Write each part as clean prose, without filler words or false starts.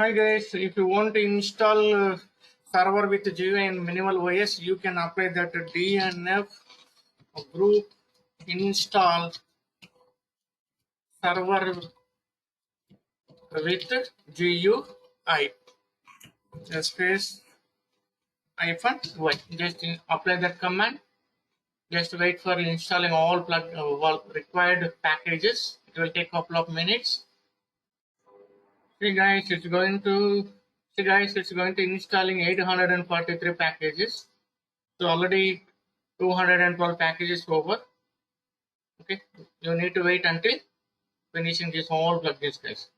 Hi guys, if you want to install server with GUI and minimal OS, you can apply that DNF group install server with GUI space -y. Just apply that command. Just wait for installing all required packages. It will take a couple of minutes. See guys, it's going to installing 843 packages. So already 212 packages over. Okay, you need to wait until finishing this all plugins, guys.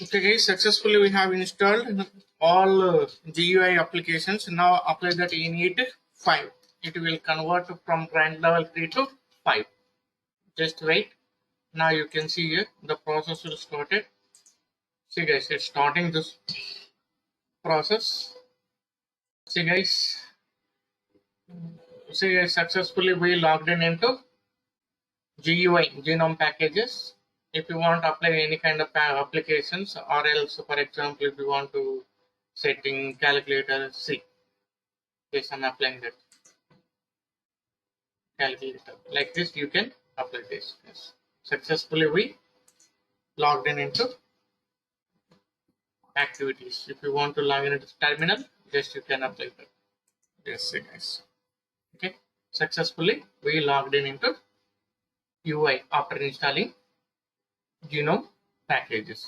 Okay, guys, successfully we have installed all GUI applications. Now apply that init 5. It will convert from grant level 3 to 5. Just wait. Now you can see here the process will start it. See guys, it's starting this process. See guys, successfully we logged in into GUI genome packages. If you want to apply any kind of applications, or else, for example, if you want to setting calculator, see, yes, I'm applying that calculator. Like this, you can apply this. Yes. Successfully, we logged in into activities. If you want to log in into terminal, just you can apply that. Yes, guys. Okay. Successfully, we logged in into UI after installing genome packages.